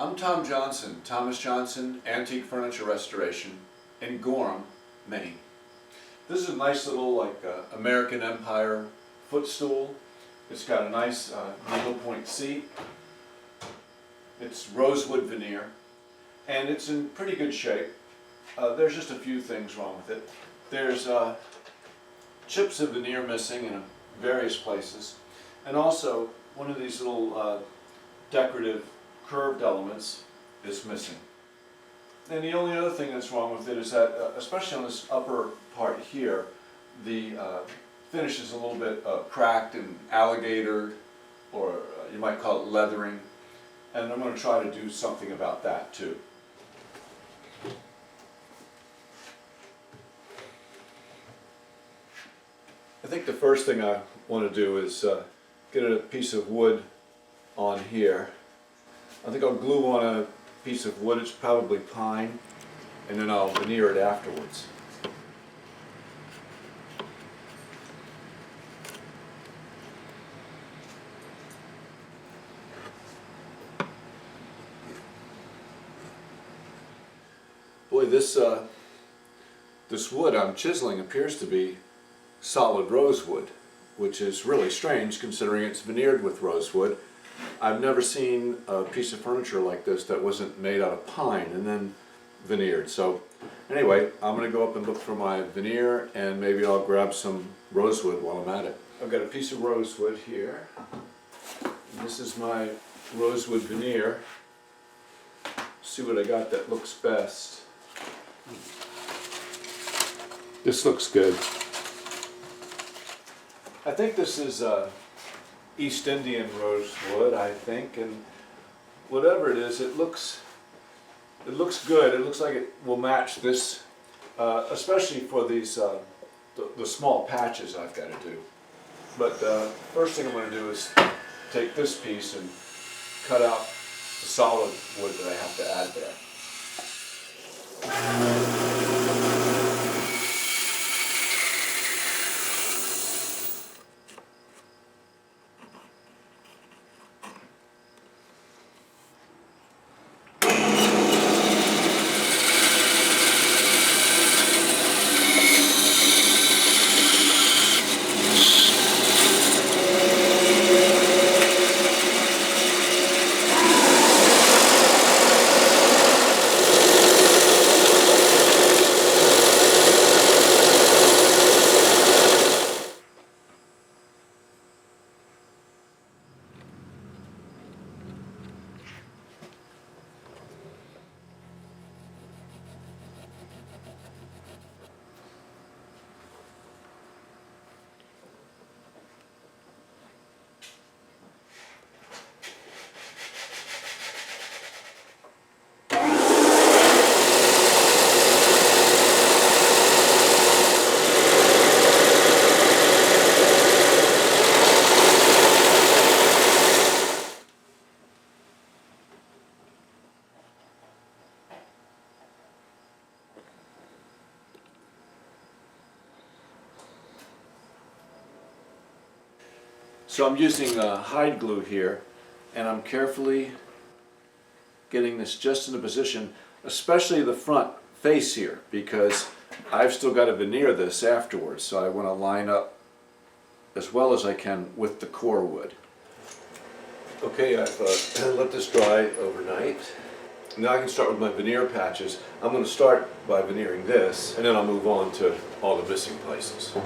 I'm Tom Johnson, Thomas Johnson Antique Furniture Restoration in Gorham, Maine. This is a nice little American Empire footstool. It's got a nice needlepoint seat. It's rosewood veneer and it's in pretty good shape. There's just a few things wrong with it. There's chips of veneer missing in various places, and also one of these little decorative curved elements is missing. And the only other thing that's wrong with it is that, especially on this upper part here, the finish is a little bit cracked and alligatored, or you might call it leathering, and I'm going to try to do something about that too. I think the first thing I want to do is get a piece of wood on here. I think I'll glue on a piece of wood, it's probably pine, and then I'll veneer it afterwards. Boy, this wood I'm chiseling appears to be solid rosewood, which is really strange considering it's veneered with rosewood. I've never seen a piece of furniture like this that wasn't made out of pine and then veneered. So anyway, I'm going to go up and look for my veneer, and maybe I'll grab some rosewood while I'm at it. I've got a piece of rosewood here. This is my rosewood veneer. See what I got that looks best. This looks good. I think this is East Indian rosewood, I think, and whatever it is, it looks good. It looks like it will match this, especially for these the small patches I've got to do. But first thing I'm going to do is take this piece and cut out the solid wood that I have to add there. So I'm using hide glue here, and I'm carefully getting this just in a position, especially the front face here, because I've still got to veneer this afterwards, so I want to line up as well as I can with the core wood. Okay, I've let this dry overnight. Now I can start with my veneer patches. I'm going to start by veneering this, and then I'll move on to all the missing places.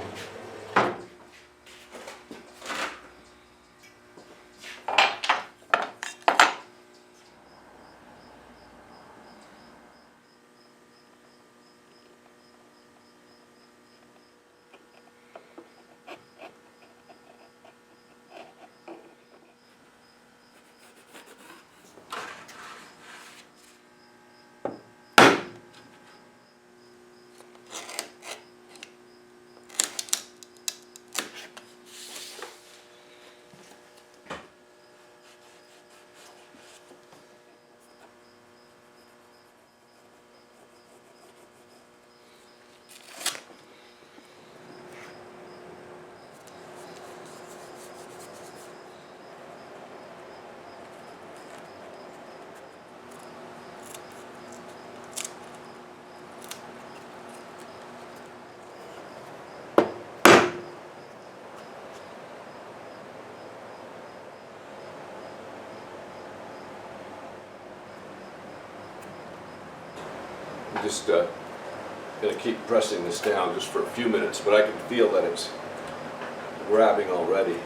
I'm just going to keep pressing this down just for a few minutes, but I can feel that it's grabbing already.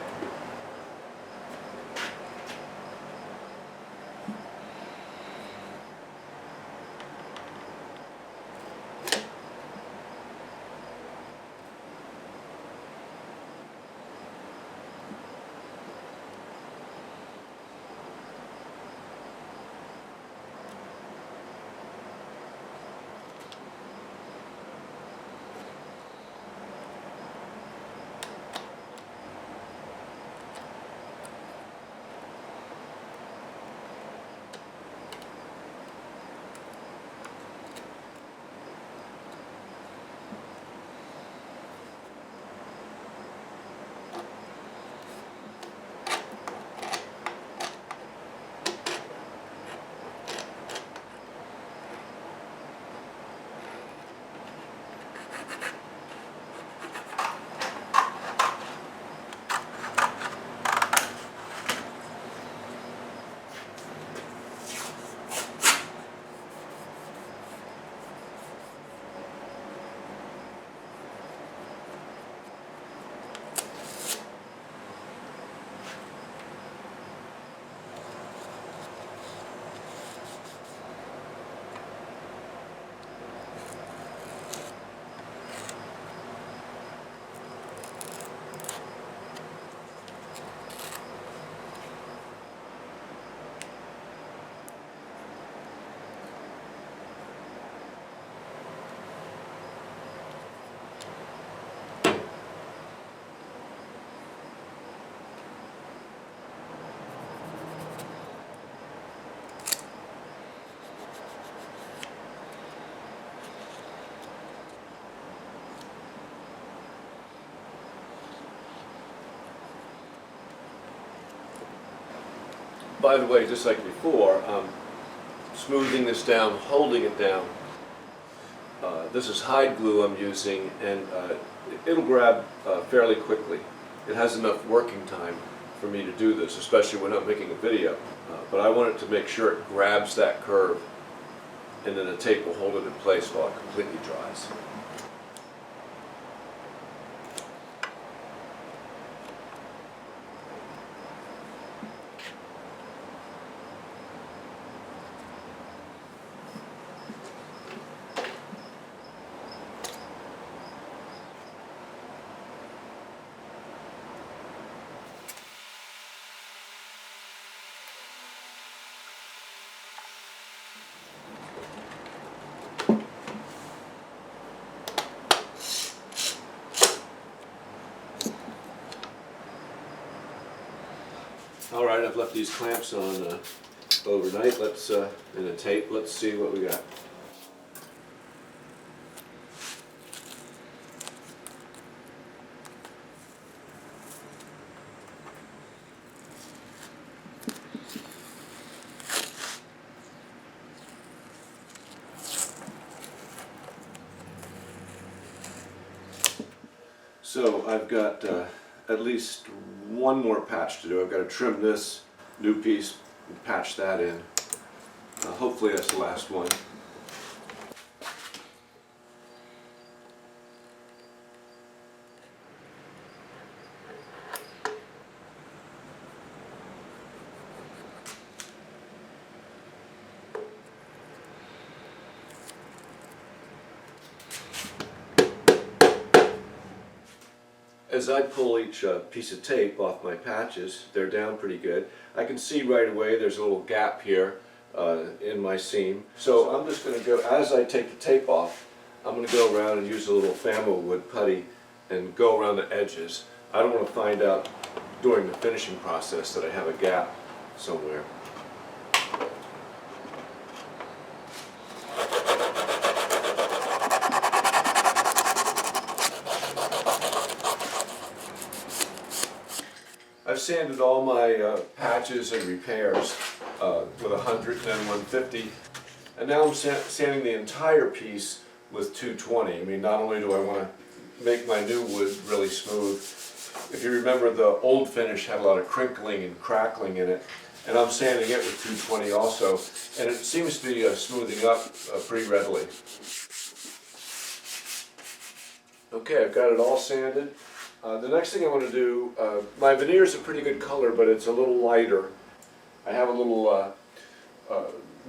By the way, just like before, smoothing this down, holding it down. This is hide glue I'm using, and it'll grab fairly quickly. It has enough working time for me to do this, especially when I'm making a video. But I want it to make sure it grabs that curve, and then the tape will hold it in place while it completely dries. All right, I've left these clamps on overnight. Let's in a tape. Let's see what we got. So I've got at least one more patch to do. I've got to trim this new piece and patch that in. Hopefully that's the last one. As I pull each piece of tape off my patches, they're down pretty good. I can see right away there's a little gap here in my seam. So I'm just going to go, as I take the tape off, I'm going to go around and use a little Famo wood putty and go around the edges. I don't want to find out during the finishing process that I have a gap somewhere. I've sanded all my patches and repairs with 100 and then 150, and now I'm sanding the entire piece with 220. I mean, not only do I want to make my new wood really smooth, if you remember, the old finish had a lot of crinkling and crackling in it, and I'm sanding it with 220 also, and it seems to be smoothing up pretty readily. Okay, I've got it all sanded. The next thing I want to do, my veneer is a pretty good color, but it's a little lighter. I have a little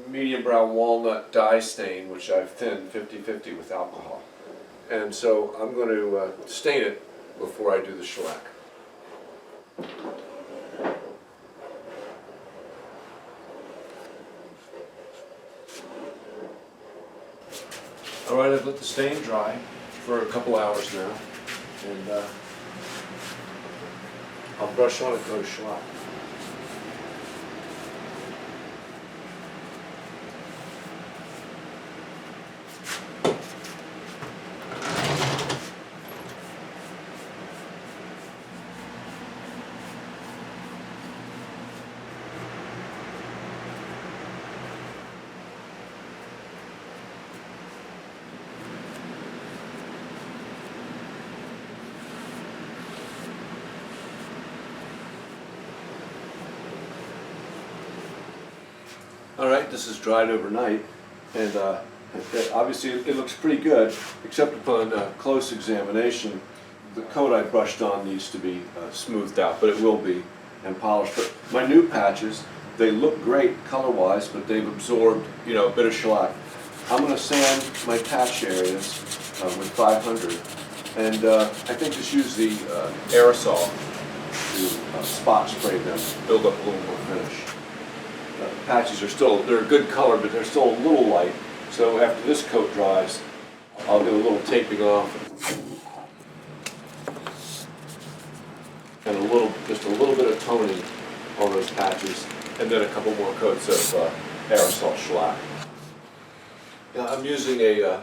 medium brown walnut dye stain, which I've thinned 50-50 with alcohol. And so I'm going to stain it before I do the shellac. Alright, I've let the stain dry for a couple hours now, and I'll brush on a coat of shellac. Alright, this is dried overnight, and obviously it looks pretty good, except upon close examination. The coat I brushed on needs to be smoothed out, but it will be, and polished. But my new patches, they look great color-wise, but they've absorbed, a bit of shellac. I'm going to sand my patch areas with 500, and I think just use the aerosol to spot spray them, build up a little more finish. Patches are they're a good color, but they're still a little light. So after this coat dries, I'll do a little taping off and just a little bit of toning on those patches, and then a couple more coats of aerosol shellac. Now I'm using a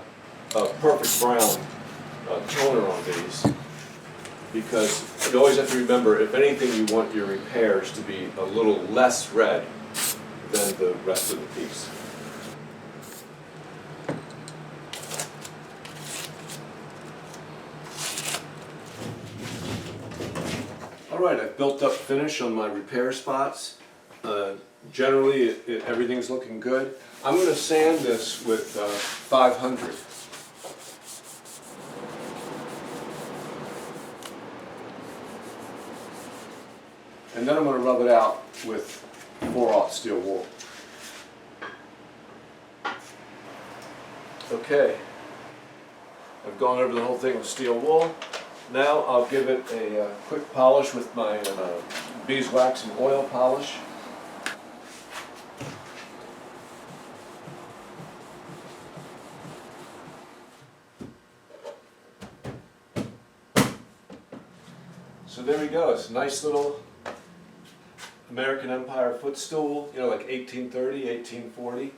perfect brown toner on these, because you always have to remember, if anything, you want your repairs to be a little less red than the rest of the piece. Alright, I've built up finish on my repair spots. Generally, everything's looking good. I'm going to sand this with 500. And then I'm going to rub it out with 4/0 steel wool. Okay, I've gone over the whole thing with steel wool. Now I'll give it a quick polish with my beeswax and oil polish. So there we go. It's a nice little American Empire footstool, like 1830, 1840.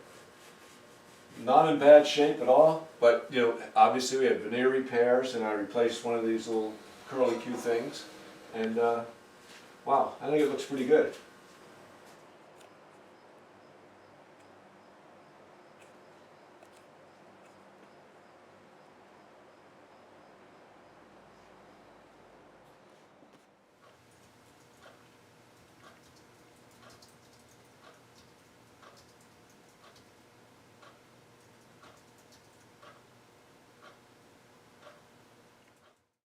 Not in bad shape at all, but obviously we had veneer repairs, and I replaced one of these little curly Q things, and wow, I think it looks pretty good.